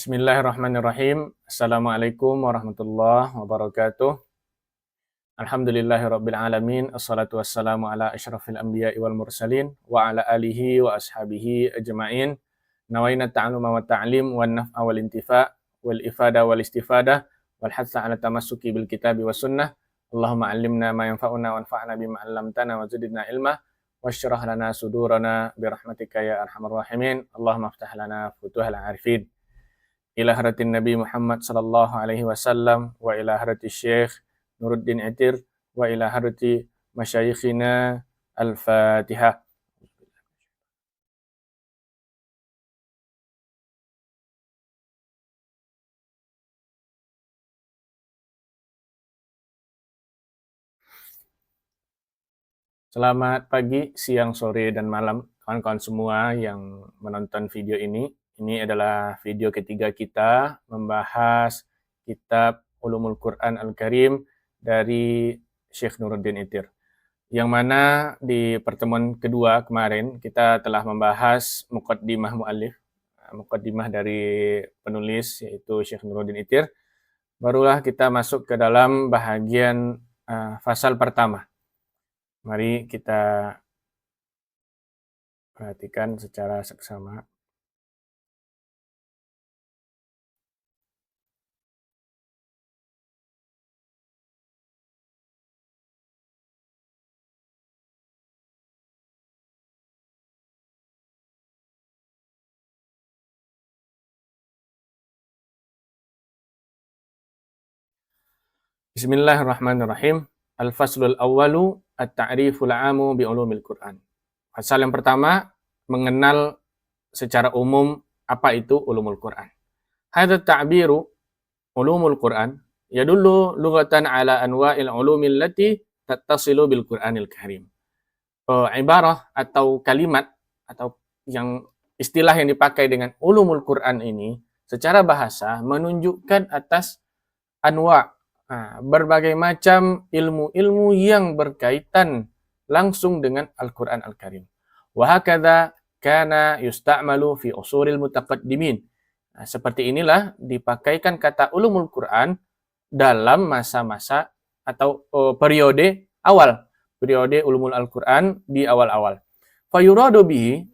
Bismillahirrahmanirrahim. Assalamualaikum warahmatullahi wabarakatuh. Alhamdulillahirabbil alamin. Assalatu wassalamu ala asyrafil anbiya'i wal mursalin wa ala alihi wa ashabihi ajma'in. Nawaina ta'alluma wa ta'lim wan naf'a wal intifa' wal ifada wal istifadah wal hatsa ala tamassuki bil kitabi was sunnah. Allahumma 'allimna ma yanfa'una wanfa'na bima 'allamtana wa zidna ilma washrah lana sudurana birahmatika ya arhamar rahimin. Allahumma iftah lana futuhal arifin. Ila haratin Nabi Muhammad sallallahu alaihi wasallam wa ila harati Syekh Nuruddin Itir wa ila harati masyayikhina Al-Fatihah. Selamat pagi, siang, sore, dan malam kawan-kawan semua yang menonton video ini. Ini adalah video ketiga kita membahas kitab Ulumul Quran Al-Karim dari Syekh Nuruddin Itir. Yang mana di pertemuan kedua kemarin kita telah membahas muqaddimah mu'allif, muqaddimah dari penulis yaitu Syekh Nuruddin Itir. Barulah kita masuk ke dalam bahagian fasal pertama. Mari kita perhatikan secara seksama. Bismillahirrahmanirrahim. Al-faslul awwalu at-ta'riful 'amu bi ulumil Qur'an. Fasal yang pertama mengenal secara umum apa itu ulumul Qur'an. Hadza ta'biru ulumul Qur'an yadullu lughatan 'ala anwa'il ulumil lati tattasilu bil Qur'anil Karim. Ibarah atau kalimat atau yang istilah yang dipakai dengan ulumul Qur'an ini secara bahasa menunjukkan atas anwa', berbagai macam ilmu-ilmu yang berkaitan langsung dengan Al-Quran Al-Karim. Wa hakadha kana yusta'malu fi usuril mutaqaddimin. Seperti inilah dipakaikan kata ulumul Quran dalam masa-masa atau periode awal, periode ulumul Al-Quran di awal-awal. Fayuradu bihi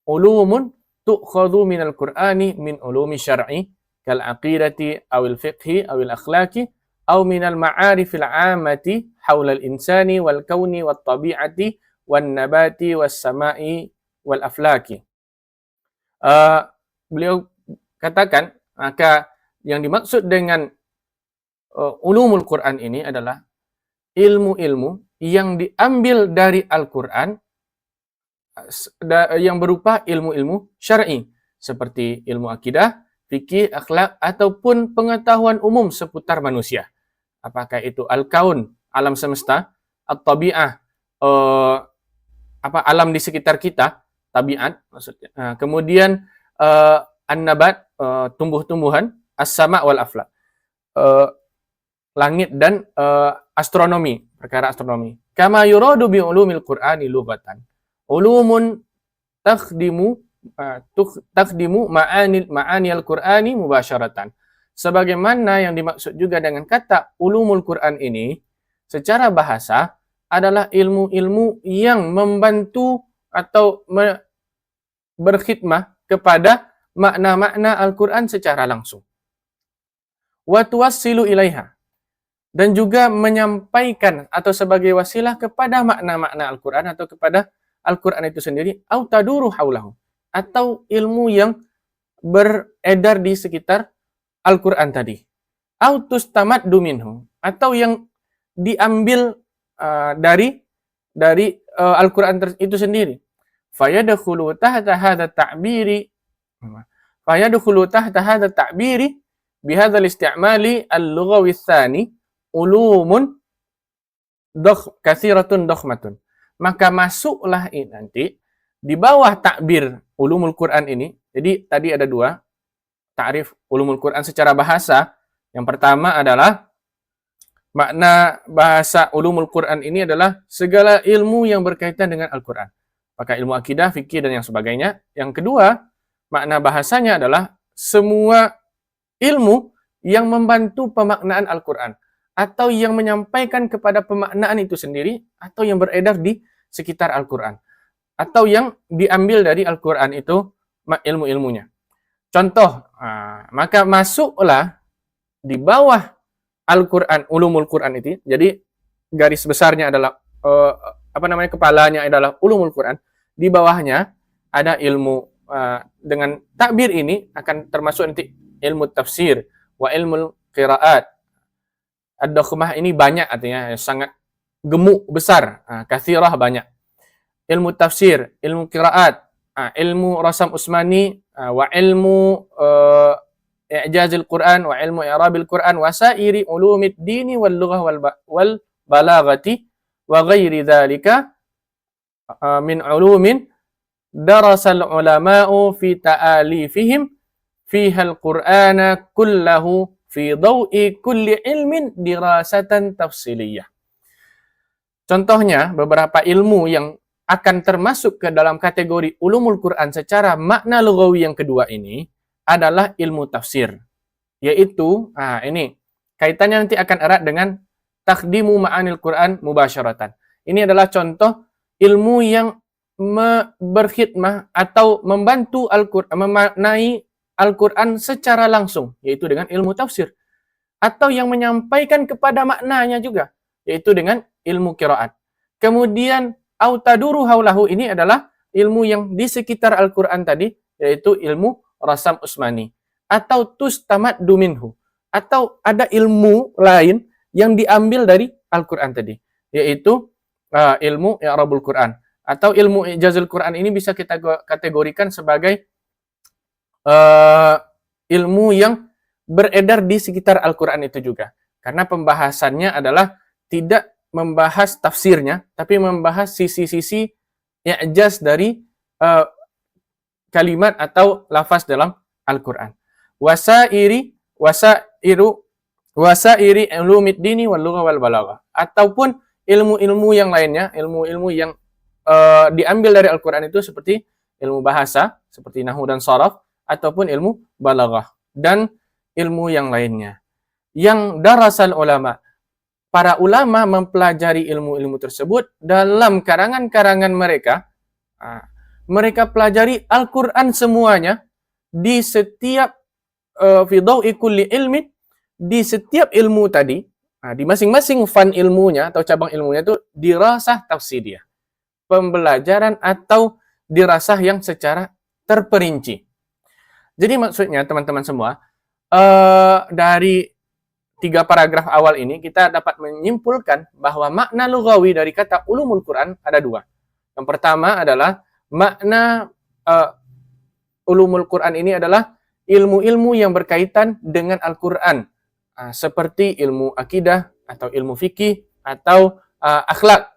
ulumun tu'khadhu minal Qur'ani min ulumi syar'i kal aqidati awil fiqhi awil akhlaqi aw minal ma'arifil 'ammati haula al-insani wal kauni wat tabi'ati wan nabati was sama'i wal aflaki. Beliau katakan maka yang dimaksud dengan ulumul Quran ini adalah ilmu-ilmu yang diambil dari Al-Quran yang berupa ilmu-ilmu syar'i seperti ilmu akidah, fikih, akhlak, ataupun pengetahuan umum seputar manusia. Apakah itu al-kaun, alam semesta, at-tabi'ah, alam di sekitar kita, tabiat maksudnya. Kemudian an-nabat, tumbuh-tumbuhan, as-sama' wal aflak, langit dan astronomi, perkara astronomi. Kama yuradu bi ulumil Qur'ani lughatan. Ulumun takhdimu ma'ani al-Qur'ani mubasyaratan. Sebagaimana yang dimaksud juga dengan kata ulumul Qur'an ini secara bahasa adalah ilmu-ilmu yang membantu atau berkhidmah kepada makna-makna Al-Qur'an secara langsung. Wa tuwassilu ilaiha, dan juga menyampaikan atau sebagai wasilah kepada makna-makna Al-Qur'an atau kepada Al-Qur'an itu sendiri, au taduru haulahu, atau ilmu yang beredar di sekitar Al-Quran tadi. Autus tamaddu minhu, atau yang diambil dari Al-Quran itu sendiri. Fayadkhulu tahta hadha ta'biri bihadzal isti'mali al-lughawi tsani ulumun kathiratun dokhmatun. Maka masuklah ini nanti di bawah takbir ulumul Quran ini. Jadi tadi ada dua ta'rif ulumul Quran secara bahasa. Yang pertama adalah makna bahasa ulumul Quran ini adalah segala ilmu yang berkaitan dengan Al-Quran. Maka ilmu akidah, fikih, dan yang sebagainya. Yang kedua, makna bahasanya adalah semua ilmu yang membantu pemaknaan Al-Quran, atau yang menyampaikan kepada pemaknaan itu sendiri, atau yang beredar di sekitar Al-Quran, atau yang diambil dari Al-Quran itu ilmu-ilmunya. Contoh, maka masuklah di bawah Al-Quran, ulumul Quran itu. Jadi garis besarnya adalah kepalanya adalah ulumul Quran. Di bawahnya ada ilmu, dengan takbir ini akan termasuk nanti ilmu tafsir wa ilmu qiraat. Ad-dakhmah ini banyak, artinya sangat gemuk, besar, kathirah, banyak. Ilmu tafsir, ilmu qiraat, ilmu rasam usmani, wa ilmu i'jazil Quran, wa ilmu i'rabil Quran, wa sairi ulumid dini wal lughah wal balaghati wa ghairi dzalika min ulumin darasal ulama'u fi ta'alifihim fiha al-Qur'ana kullahu fi daw'i kulli ilmin dirasatan tafsiliyah. Contohnya, beberapa ilmu yang akan termasuk ke dalam kategori ulumul Quran secara makna lughawi yang kedua ini adalah ilmu tafsir. Yaitu, ini kaitannya nanti akan erat dengan taqdimu ma'anil Quran mubasyaratan. Ini adalah contoh ilmu yang berkhidmah atau membantu Al-Quran, memaknai Al-Quran secara langsung, yaitu dengan ilmu tafsir. Atau yang menyampaikan kepada maknanya juga, yaitu dengan ilmu qiraat. Kemudian, autaduru haulahu, ini adalah ilmu yang di sekitar Al-Quran tadi, yaitu ilmu rasam usmani. Atau tustamaddu minhu. Atau ada ilmu lain yang diambil dari Al-Quran tadi, yaitu ilmu i'rabul Quran. Atau ilmu i'jazul Quran ini bisa kita kategorikan sebagai ilmu yang beredar di sekitar Al-Quran itu juga. Karena pembahasannya adalah tidak membahas tafsirnya, tapi membahas sisi-sisi i'jaz dari kalimat atau lafaz dalam Al-Quran. Wasairi ulumid dini wal lughah wal balaghah. Ataupun ilmu-ilmu yang lainnya, ilmu-ilmu yang diambil dari Al-Quran itu seperti ilmu bahasa, seperti nahwu dan sharaf, ataupun ilmu balaghah, dan ilmu yang lainnya. Yang darasal ulama, para ulama mempelajari ilmu-ilmu tersebut dalam karangan-karangan mereka. Mereka pelajari Al-Quran semuanya, di setiap fi dawi kulli ilmin, di setiap ilmu tadi, di masing-masing fan ilmunya atau cabang ilmunya itu dirasah tafsiriyah, pembelajaran atau dirasah yang secara terperinci. Jadi maksudnya teman-teman semua, dari 3 paragraf awal ini kita dapat menyimpulkan bahwa makna lughawi dari kata ulumul Quran ada 2. Yang pertama adalah makna ulumul Quran ini adalah ilmu-ilmu yang berkaitan dengan Al-Quran, seperti ilmu akidah atau ilmu fikih atau akhlak.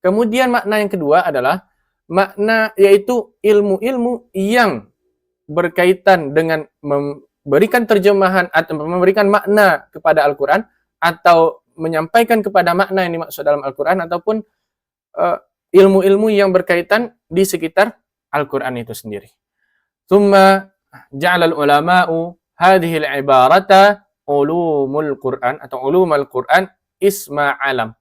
Kemudian makna yang kedua adalah makna yaitu ilmu-ilmu yang berkaitan dengan memberikan terjemahan atau memberikan makna kepada Al-Quran, atau menyampaikan kepada makna yang dimaksud dalam Al-Quran, ataupun ilmu-ilmu yang berkaitan di sekitar Al-Quran itu sendiri. Tsumma ja'alal ulama'u hadhil ibarata ulumul Quran atau ulumul Quran isma alam.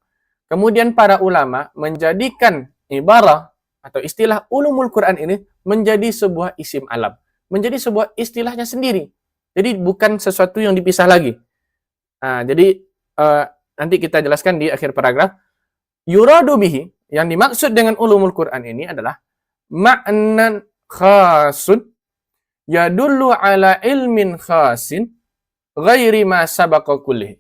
Kemudian para ulama menjadikan ibarah atau istilah ulumul Quran ini menjadi sebuah isim alam, menjadi sebuah istilahnya sendiri. Jadi bukan sesuatu yang dipisah lagi. Jadi nanti kita jelaskan di akhir paragraf. Yuradu bihi, yang dimaksud dengan ulumul Quran ini adalah ma'nan khasun yadullu ala ilmin khasin ghairi ma sabaqa kullih.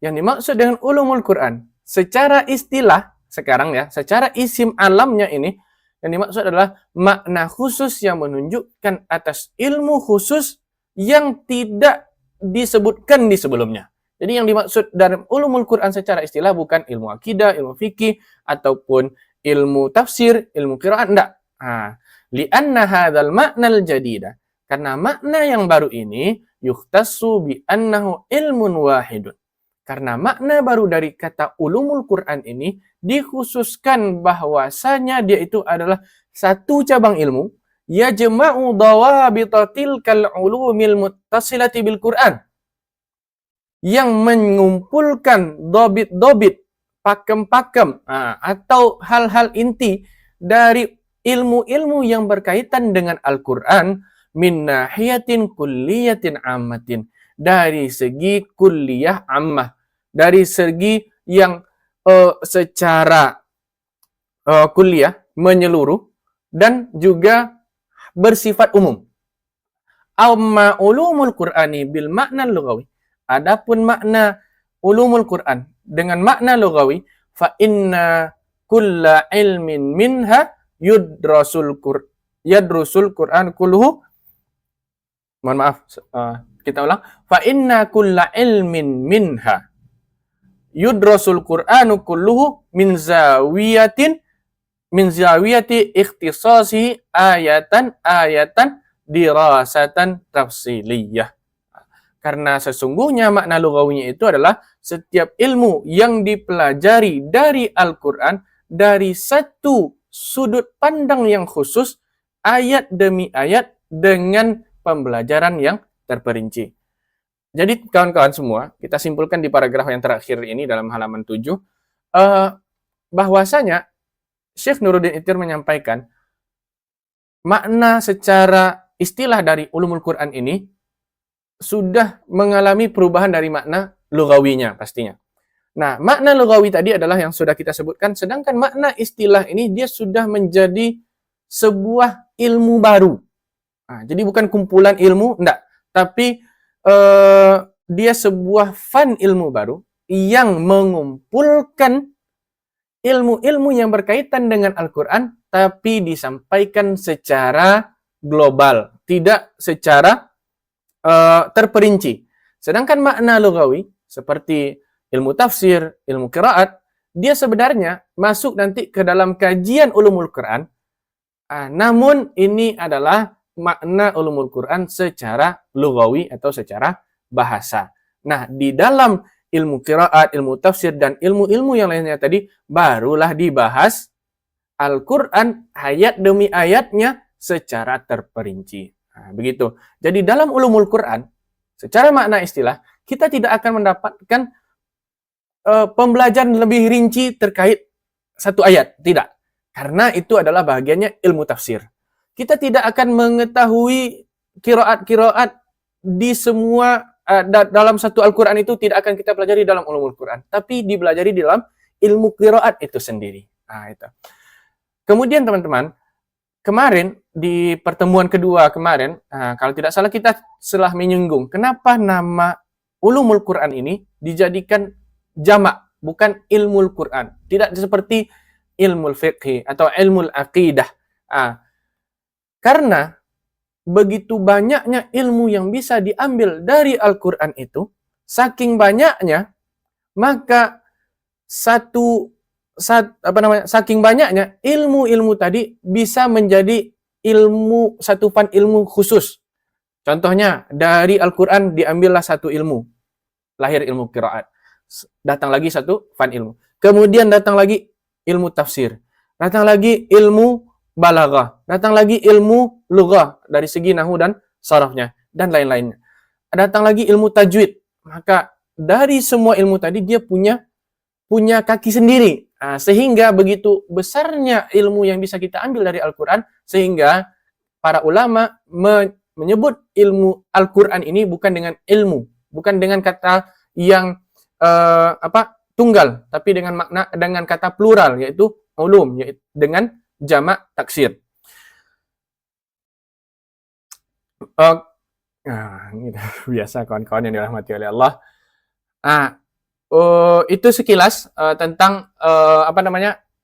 Yang dimaksud dengan ulumul Quran secara istilah sekarang ya, secara isim alamnya ini, yang dimaksud adalah makna khusus yang menunjukkan atas ilmu khusus yang tidak disebutkan di sebelumnya. Jadi yang dimaksud dari ulumul Quran secara istilah bukan ilmu akidah, ilmu fikih, ataupun ilmu tafsir, ilmu qiraat, enggak. Li'anna hadzal ma'nal jadida, karena makna yang baru ini yukhtassu bi annahu ilmun wahidun. Karena makna baru dari kata ulumul Quran ini dikhususkan bahwasanya dia itu adalah satu cabang ilmu yajma'u dawabita tilkal ulumil muttasilati bil Qur'an, yang mengumpulkan dobit-dobit, pakem-pakem, atau hal-hal inti dari ilmu-ilmu yang berkaitan dengan Al-Quran min nahiyatin kulliyatin ammatin, dari segi kulliyah ammah, dari segi yang secara kuliah menyeluruh dan juga bersifat umum. Amma ulumul Qur'ani bil makna lughawi, adapun makna ulumul Quran dengan makna lugawi, fa inna kulla ilmin minha yadrusul Quran kulluhu. Mohon maaf, kita ulang. Fa inna kulla ilmin minha yudrosul Qur'anu kulluhu min zawiyati ikhtisasi ayatan dirasatan tafsiliyah. Karena sesungguhnya makna lugawinya itu adalah setiap ilmu yang dipelajari dari Al-Quran dari satu sudut pandang yang khusus, ayat demi ayat, dengan pembelajaran yang terperinci. Jadi kawan-kawan semua, kita simpulkan di paragraf yang terakhir ini dalam halaman 7, bahwasanya Syekh Nuruddin Itir menyampaikan makna secara istilah dari ulumul Quran ini sudah mengalami perubahan dari makna lugawinya pastinya. Nah, makna lugawi tadi adalah yang sudah kita sebutkan, sedangkan makna istilah ini dia sudah menjadi sebuah ilmu baru. Nah, jadi bukan kumpulan ilmu, enggak, tapi dia sebuah fan ilmu baru yang mengumpulkan ilmu-ilmu yang berkaitan dengan Al-Quran, tapi disampaikan secara global, tidak secara terperinci. Sedangkan makna lugawi seperti ilmu tafsir, ilmu qiraat, dia sebenarnya masuk nanti ke dalam kajian ulumul Quran. Namun ini adalah makna ulumul Quran secara lugawi atau secara bahasa. Nah, di dalam ilmu qiraat, ilmu tafsir, dan ilmu-ilmu yang lainnya tadi, barulah dibahas Al-Quran ayat demi ayatnya secara terperinci. Nah, begitu. Jadi dalam ulumul Quran, secara makna istilah, kita tidak akan mendapatkan pembelajaran lebih rinci terkait satu ayat. Tidak. Karena itu adalah bagiannya ilmu tafsir. Kita tidak akan mengetahui qiraat-qiraat di semua dalam satu Al-Quran itu tidak akan kita pelajari dalam ulumul Quran, tapi dipelajari dalam ilmu qiraat itu sendiri. Nah, itu. Kemudian teman-teman, kemarin di pertemuan kedua kemarin, kalau tidak salah kita telah menyinggung kenapa nama ulumul Quran ini dijadikan jamak, bukan ilmul Quran. Tidak seperti ilmul fiqh atau ilmul aqidah. Karena begitu banyaknya ilmu yang bisa diambil dari Al-Quran itu, saking banyaknya, maka saking banyaknya ilmu-ilmu tadi bisa menjadi satu fan ilmu khusus. Contohnya, dari Al-Quran diambillah satu ilmu, lahir ilmu qiraat. Datang lagi satu fan ilmu. Kemudian datang lagi ilmu tafsir. Datang lagi ilmu balaghah, datang lagi ilmu lughah dari segi nahwu dan sharafnya, dan lain-lainnya. Datang lagi ilmu tajwid. Maka dari semua ilmu tadi dia punya kaki sendiri. Sehingga begitu besarnya ilmu yang bisa kita ambil dari Al-Quran, sehingga para ulama menyebut ilmu Al-Quran ini bukan dengan ilmu, bukan dengan kata yang tunggal, tapi dengan kata plural, yaitu ulum, yaitu dengan jamak taksir. Biasa kawan-kawan yang dirahmati oleh Allah. Itu sekilas tentang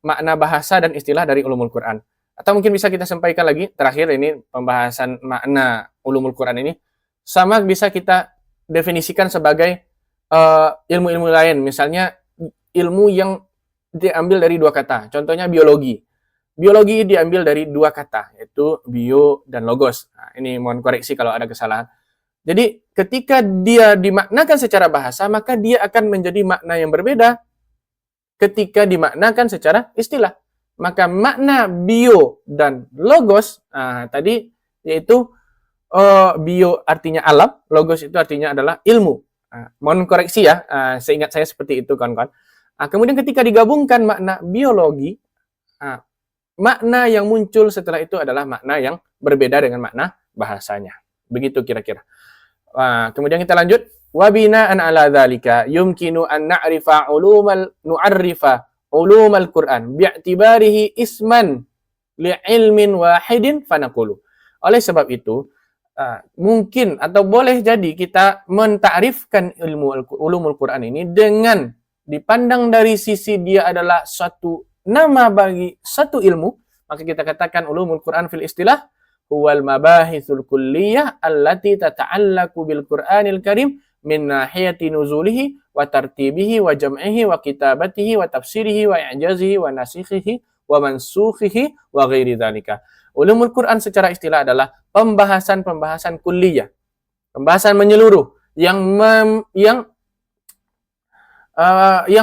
makna bahasa dan istilah dari ulumul Quran. Atau mungkin bisa kita sampaikan lagi terakhir ini pembahasan makna ulumul Quran ini sama bisa kita definisikan sebagai ilmu-ilmu lain. Misalnya ilmu yang diambil dari dua kata. Contohnya biologi. Biologi diambil dari dua kata, yaitu bio dan logos. Ini mohon koreksi kalau ada kesalahan. Jadi ketika dia dimaknakan secara bahasa, maka dia akan menjadi makna yang berbeda ketika dimaknakan secara istilah. Maka makna bio dan logos tadi yaitu bio artinya alam, logos itu artinya adalah ilmu. Mohon koreksi ya, seingat saya seperti itu kawan-kawan. Kemudian ketika digabungkan makna biologi, makna yang muncul setelah itu adalah makna yang berbeda dengan makna bahasanya. Begitu kira-kira. Kemudian kita lanjut. Wabina'an ala dzalika yumkinu an na'rifa ulumal Qur'an bi'tibarihi isman li'ilmin wahidin fanaqulu. Oleh sebab itu, mungkin atau boleh jadi kita mentakrifkan ulumul Quran ini dengan dipandang dari sisi dia adalah suatu nama bagi satu ilmu, maka kita katakan ulumul Quran fil istilah huwal mabahithul kulliyah allati tata'allaku bil Qur'anil Karim min nahiyati nuzulihi wa tartibihi wa jam'ihi wa kitabatihi wa tafsirihi wa i'jazihi wa nasikhihi wa mansukhihi wa ghairi dzalika. Ulumul Quran secara istilah adalah pembahasan-pembahasan kulliyah, pembahasan menyeluruh yang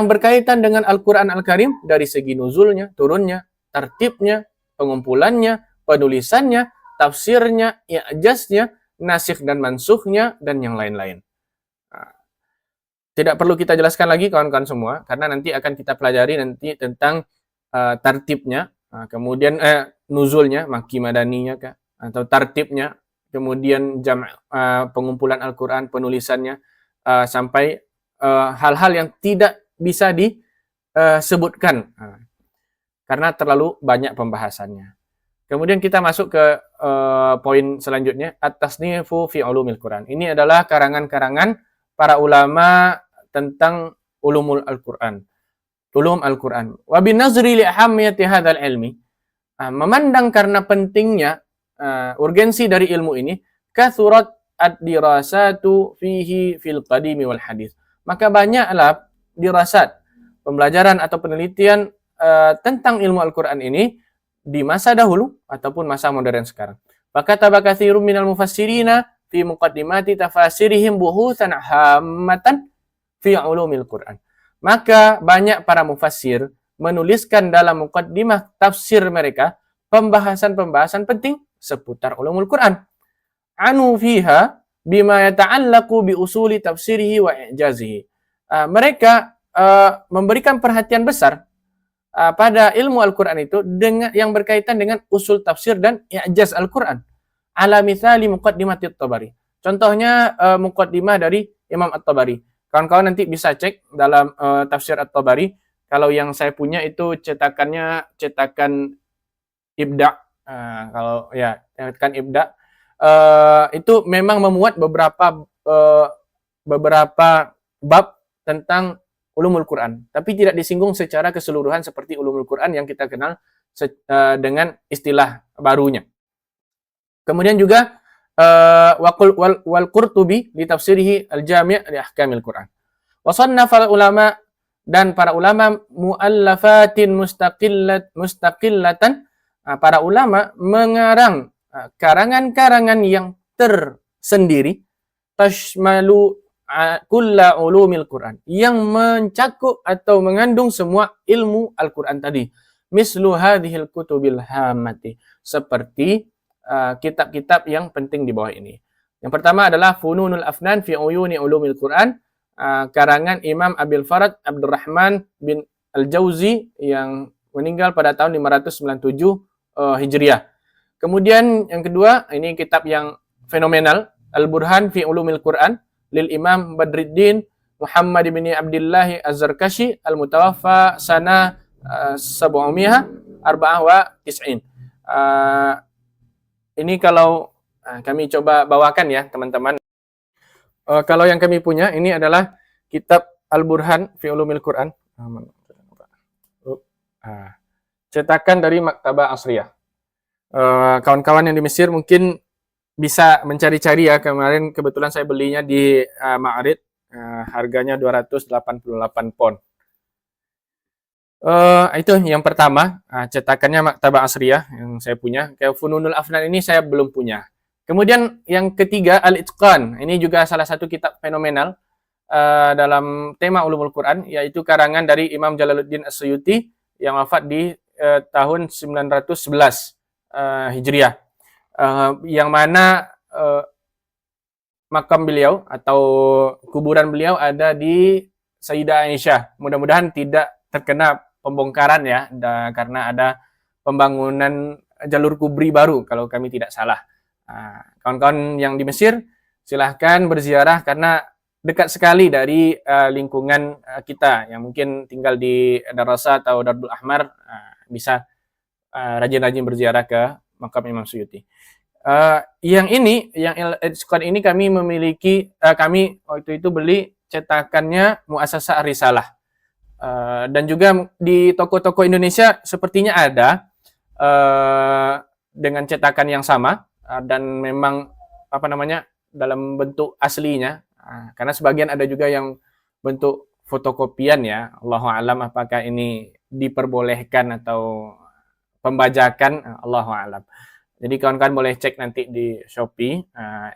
berkaitan dengan Al-Quran Al-Karim dari segi nuzulnya, turunnya, tertibnya, pengumpulannya, penulisannya, tafsirnya, i'jaznya, nasikh dan mansukhnya, dan yang lain-lain. Tidak perlu kita jelaskan lagi kawan-kawan semua, karena nanti akan kita pelajari nanti tentang tertibnya, kemudian nuzulnya, maki madaninya kah, atau tertibnya, kemudian pengumpulan Al-Quran, penulisannya, sampai hal-hal yang tidak bisa disebutkan karena terlalu banyak pembahasannya. Kemudian kita masuk ke poin selanjutnya, at-tasnifu fi ulumil Quran. Ini adalah karangan-karangan para ulama tentang ulum Al-Quran. Wa binazri li ahammiyati hadzal ilmi. Memandang karena pentingnya urgensi dari ilmu ini, kathurat ad-dirasatu fihi fil qadimi wal hadis. Maka banyaklah dirasat, pembelajaran atau penelitian tentang ilmu Al-Quran ini di masa dahulu ataupun masa modern sekarang. Fakataba katsirun minal mufassirina fi muqaddimati tafasirihim buhutsan hammatan fi ulumil Quran. Maka banyak para mufassir menuliskan dalam muqaddimah tafsir mereka pembahasan-pembahasan penting seputar ulumul Quran. Anu fiha bima yata'allaqu bi usuli tafsirihi wa i'jazihi. Mereka memberikan perhatian besar pada ilmu Al-Quran itu dengan yang berkaitan dengan usul tafsir dan i'jaz Al-Quran. Ala mithali muqaddimati At-Tabari. Contohnya muqaddimah dari Imam At-Tabari. Kawan-kawan nanti bisa cek dalam tafsir At-Tabari. Kalau yang saya punya itu cetakan Ibda. Kalau ya cetakan Ibda. Itu memang memuat beberapa bab tentang ulumul Quran, tapi tidak disinggung secara keseluruhan seperti ulumul Quran yang kita kenal dengan istilah barunya. Kemudian juga wal Qurtubi li tafsirihi al-Jami' li ahkamil Quran. Wa sannafa ulama dan para ulama muallafatin mustaqillatan, para ulama mengarang karangan-karangan yang tersendiri, tashmalu kulla ulumil Quran, yang mencakup atau mengandung semua ilmu Al-Quran tadi. Mislu hadhil kutubil hamati, seperti kitab-kitab yang penting di bawah ini. Yang pertama adalah Fununul Afnan fi Uyuni Ulumil Quran, karangan Imam Abil Farad Abdurrahman bin Al-Jauzi yang meninggal pada tahun 597 Hijriah. Kemudian yang kedua, ini kitab yang fenomenal, Al-Burhan fi Ulumil Quran lil Imam Badruddin Muhammad bin Abdullah Az-Zarkashi al-mutawaffa sana 794. Ini kalau kami coba bawakan ya teman-teman. Kalau yang kami punya ini adalah kitab Al-Burhan fi Ulumil Quran. Cetakan dari Maktabah Asriyah. Kawan-kawan yang di Mesir mungkin bisa mencari-cari ya. Kemarin kebetulan saya belinya di Ma'arid, harganya 288 pon. Itu yang pertama, cetakannya Maktabah Asriyah yang saya punya. Kayak Fununul Afnan ini saya belum punya. Kemudian yang ketiga, Al-Itqan. Ini juga salah satu kitab fenomenal dalam tema ulumul Quran, yaitu karangan dari Imam Jalaluddin As-Suyuti yang wafat di tahun 911 Hijriah, yang mana makam beliau atau kuburan beliau ada di Sayyidah Aisyah. Mudah-mudahan tidak terkena pembongkaran ya, karena ada pembangunan jalur kubri baru kalau kami tidak salah. Kawan-kawan yang di Mesir silahkan berziarah karena dekat sekali dari lingkungan kita yang mungkin tinggal di Darasa atau Darul Ahmar, bisa rajin-rajin berziarah ke makam Imam Suyuti. Yang Al-I'tiqad ini kami memiliki, kami waktu itu beli cetakannya Muassasah Risalah. Dan juga di toko-toko Indonesia sepertinya ada dengan cetakan yang sama, dan memang dalam bentuk aslinya, karena sebagian ada juga yang bentuk fotokopian ya. Allahu a'lam apakah ini diperbolehkan atau pembajakan, Allahu a'lam. Jadi kawan-kawan boleh cek nanti di Shopee,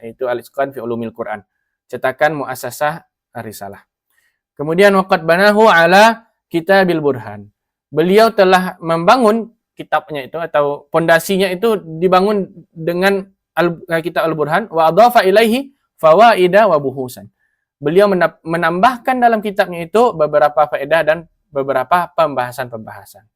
itu Al-Itqan fi Ulumil Quran, cetakan Muassasah Risalah. Kemudian waqad banahu ala Kitabil Burhan. Beliau telah membangun kitabnya itu atau pondasinya itu dibangun dengan kitab Al-Burhan, wa adhafa ilaihi fawaida wa buhusan. Beliau menambahkan dalam kitabnya itu beberapa faedah dan beberapa pembahasan-pembahasan.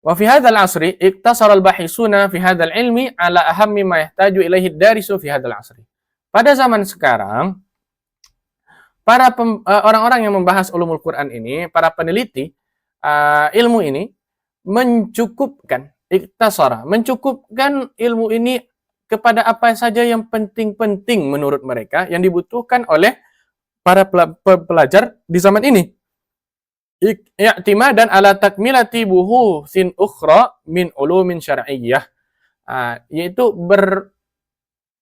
Wa fi hadzal asri iktasara al-bahisuna fi hadzal ilmi ala ahammi ma yahtaju ilaihi ad-darisu fi hadzal asri. Pada zaman sekarang, para orang-orang yang membahas ulumul Quran ini, para peneliti ilmu ini mencukupkan ilmu ini kepada apa saja yang penting-penting menurut mereka yang dibutuhkan oleh para pelajar di zaman ini. I'timadan ala takmilati buhutsin ukhra min ulumin syar'iyyah, yaitu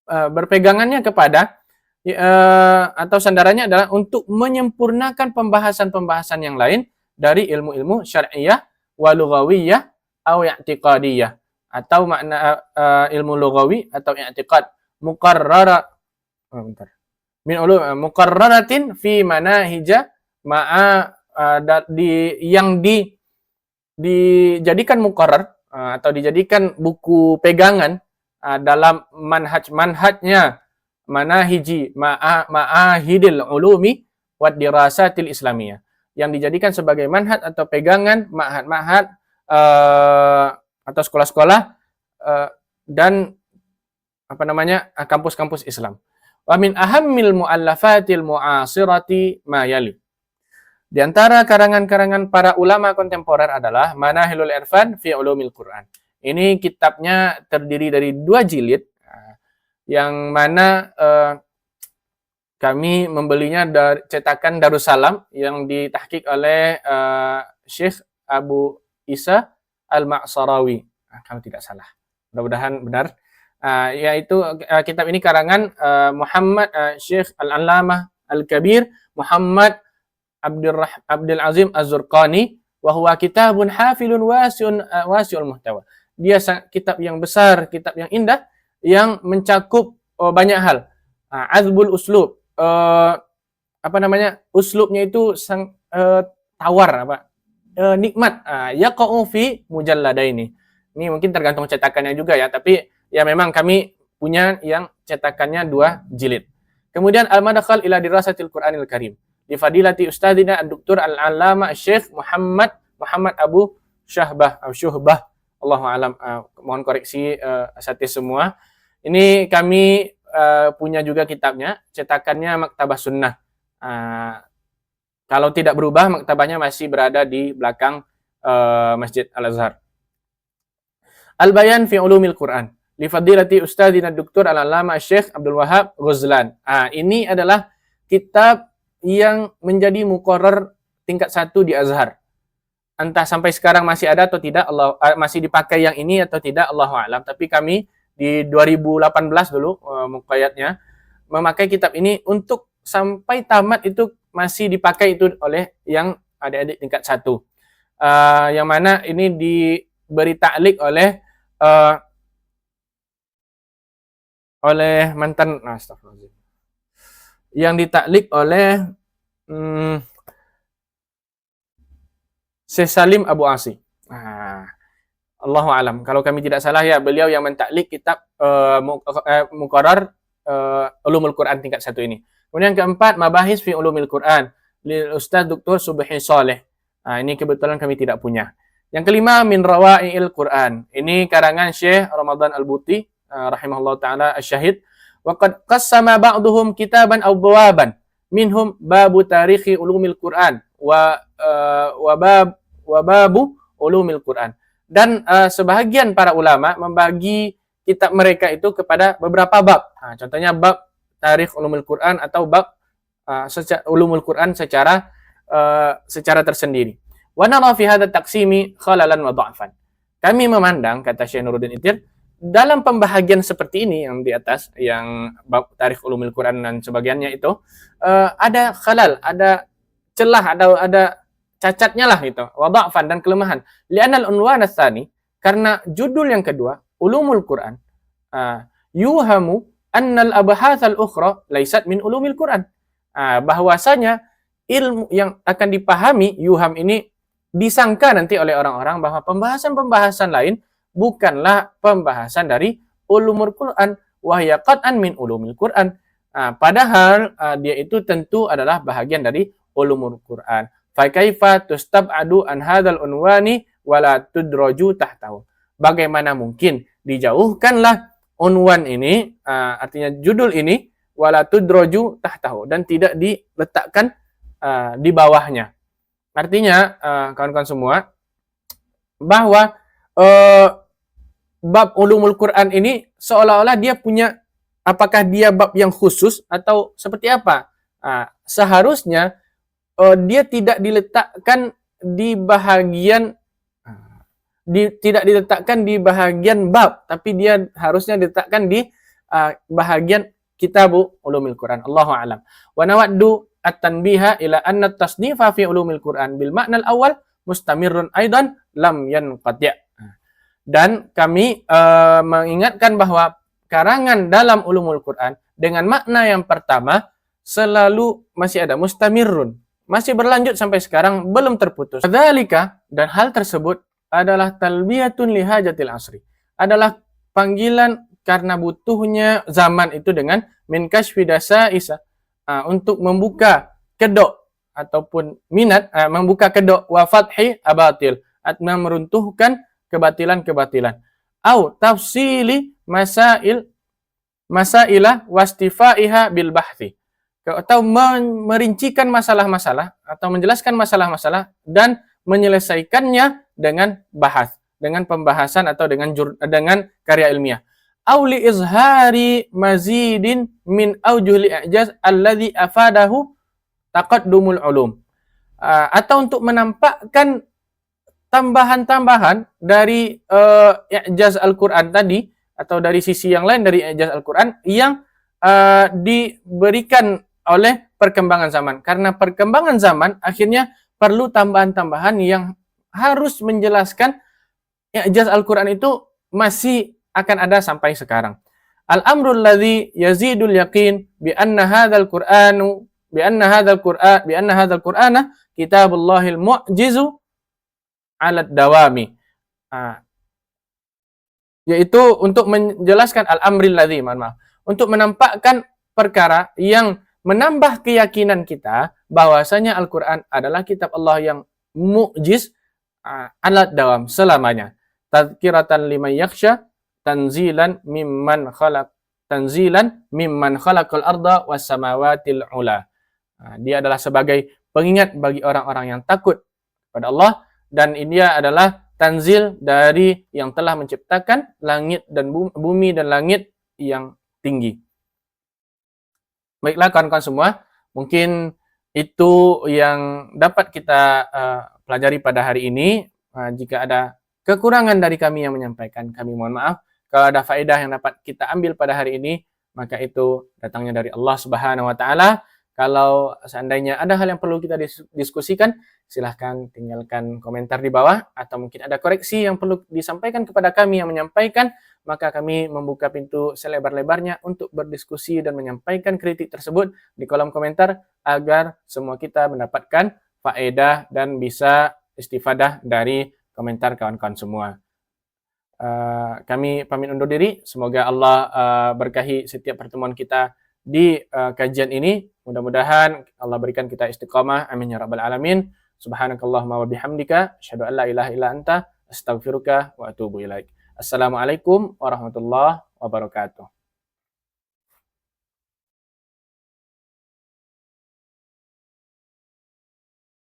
berpegangannya kepada atau sandarannya adalah untuk menyempurnakan pembahasan-pembahasan yang lain dari ilmu-ilmu syar'iyyah wa lughawiyah atau i'tiqadiyah, atau makna ilmu lughawi atau i'tiqad muqarraratin fi manahija ma'a yang dijadikan muqarrar atau dijadikan buku pegangan dalam manhajnya manahiji ma'ahidil ulumi wad dirasatil islamiyah, yang dijadikan sebagai manhaj atau pegangan ma'had atau sekolah-sekolah dan kampus-kampus Islam. Wa min ahammil mu'allafatil mu'asirati ma yali. Di antara karangan-karangan para ulama kontemporer adalah Manahilul Irfan fi Ulumil Quran. Ini kitabnya terdiri dari 2 jilid, yang mana kami membelinya dari cetakan Darussalam yang ditahqiq oleh Syekh Abu Isa Al-Ma'sarawi, kalau tidak salah. Mudah-mudahan benar. Yaitu kitab ini karangan Muhammad Syekh Al-Allamah Al-Kabir Muhammad Abdul Azim Az-Zurqani, wa huwa kitabun hafilun wasi'ul muhtawa. Dia kitab yang besar, kitab yang indah, yang mencakup banyak hal. Azbul uslub, uslubnya itu tawar, nikmat. Yaqa'u fi mujalladaini. Ini mungkin tergantung cetakannya juga ya, tapi ya memang kami punya yang cetakannya 2 jilid. Kemudian Al-Madkhal ila Dirasatil Qur'anil Karim di Fadilati Ustadina Dr. Al-Allamah Syekh Muhammad Abu Syuhbah, Allahu a'lam, mohon koreksi asatidz semua. Ini kami punya juga kitabnya, cetakannya Maktabah Sunnah. Kalau tidak berubah, maktabahnya masih berada di belakang Masjid Al-Azhar. Al-Bayan fi Ulumil Quran li Fadilati Ustadina Dr. Al-Allamah Syekh Abdul Wahab Ghazlan. Ini adalah kitab yang menjadi muqarrar tingkat 1 di Azhar. Entah sampai sekarang masih ada atau tidak, masih dipakai yang ini atau tidak, Allahu a'lam. Tapi kami di 2018 dulu muqayyadnya memakai kitab ini untuk sampai tamat, itu masih dipakai itu oleh yang adik-adik tingkat 1. Yang mana ini diberi ta'liq oleh mantan astagfirullah, yang ditaklik oleh Syekh Salim Abu Asi. Nah, Allahu alam. Kalau kami tidak salah ya, beliau yang mentaklik kitab Muqarrar Ulumul Quran tingkat 1 ini. Kemudian yang keempat, Mabahis fi Ulumil Quran lil Ustaz Dr. Subhi Saleh. Ini kebetulan kami tidak punya. Yang kelima, Min Rawai'il Quran. Ini karangan Syekh Ramadan Al-Buti rahimahullah taala asy-syahid. Wa qad qassama ba'duhum kitaban aw bawaban minhum babu tarikhi ulumil Quran wa babu ulumil Quran. Dan sebahagian para ulama membagi kitab mereka itu kepada beberapa bab. Contohnya bab tarikh ulumul Quran atau bab ulumul Quran secara tersendiri. Wa nara fi hadha taqsimi khalalan wa dha'fan. Kami memandang, kata Syekh Nuruddin Itir, dalam pembahagian seperti ini yang di atas, yang bab tarikh ulumul Quran dan sebagiannya itu, ada khalal, ada celah, ada cacatnya lah itu, wa dha'fan dan kelemahan. Li'anal unwan ats-tsani, karena judul yang kedua, ulumul Quran, yuhamu annal abhaats al-ukhra laysat min ulumil Quran. Bahwasanya ilmu yang akan dipahami, yuham ini disangka nanti oleh orang-orang bahwa pembahasan-pembahasan lain bukanlah pembahasan dari ulumul Quran, wahya qat'an min ulumil Quran. Padahal dia itu tentu adalah bahagian dari ulumul Quran. Fa kaifa tustab'adu an hadzal unwani wala tudraju tahtahu. Bagaimana mungkin dijauhkanlah unwan ini, artinya judul ini, wala tudraju tahtahu, dan tidak diletakkan di bawahnya. Artinya, kawan-kawan semua, bahwa bab ulumul Quran ini seolah-olah dia punya, apakah dia bab yang khusus atau seperti apa? Seharusnya dia tidak diletakkan di bahagian tidak diletakkan di bahagian bab, tapi dia harusnya diletakkan di bahagian kitabu ulumul Quran. Allahu a'lam. Wa nawaddu at-tanbiha ila anna at-tasnifa fi ulumil Quran bil ma'na al-awwal mustamirrun aidan lam yanqati'. Dan kami mengingatkan bahwa karangan dalam ulumul Quran dengan makna yang pertama selalu masih ada, mustamirrun, masih berlanjut sampai sekarang, belum terputus. Dzalika, dan hal tersebut adalah talbiyatun lihajatil asri, adalah panggilan karena butuhnya zaman itu dengan min kashfi dasaisa, untuk membuka kedok ataupun minat, membuka kedok wa fathi abatil, atau meruntuhkan kebatilan-kebatilan, au tafsili masailah wastifaiha bil bahthi, atau merincikan masalah-masalah atau menjelaskan masalah-masalah dan menyelesaikannya dengan bahas, dengan pembahasan atau dengan karya ilmiah. Auli izhari mazidin min aujuhil i'jaz alladhi afadahu taqaddumul ulum. Atau untuk menampakkan tambahan-tambahan dari i'jaz Al-Quran tadi, atau dari sisi yang lain dari i'jaz Al-Quran yang diberikan oleh perkembangan zaman. Karena perkembangan zaman akhirnya perlu tambahan-tambahan yang harus menjelaskan i'jaz Al-Quran itu masih akan ada sampai sekarang. Al-amrul ladzi yazidul yaqin bi anna hadzal Qur'ana kitabullahil mu'jizu 'ala dawami. Yaitu untuk menjelaskan al-amril ladzi, untuk menampakkan perkara yang menambah keyakinan kita bahwasanya Al-Quran adalah kitab Allah yang mu'jiz, alat dawam, selamanya. Tadhkiratan liman yakhsha, tanzilan mimman khalaqal arda was samawatil ula. Dia adalah sebagai pengingat bagi orang-orang yang takut kepada Allah, dan ini adalah tanzil dari yang telah menciptakan langit dan bumi dan langit yang tinggi. Baiklah kawan-kawan semua, mungkin itu yang dapat kita pelajari pada hari ini. Jika ada kekurangan dari kami yang menyampaikan, kami mohon maaf. Kalau ada faedah yang dapat kita ambil pada hari ini, maka itu datangnya dari Allah Subhanahu wa taala. Kalau seandainya ada hal yang perlu kita diskusikan, silahkan tinggalkan komentar di bawah, atau mungkin ada koreksi yang perlu disampaikan kepada kami yang menyampaikan, maka kami membuka pintu selebar-lebarnya untuk berdiskusi dan menyampaikan kritik tersebut di kolom komentar agar semua kita mendapatkan faedah dan bisa istifadah dari komentar kawan-kawan semua. Kami pamit undur diri. Semoga Allah berkahi setiap pertemuan kita di kajian ini. Mudah-mudahan Allah berikan kita istiqamah. Amin ya rabbal alamin. Subhanakallahumma wa bihamdika asyhadu an la ilaha illa anta astaghfiruka wa atubu ilaik. Assalamualaikum warahmatullahi wabarakatuh.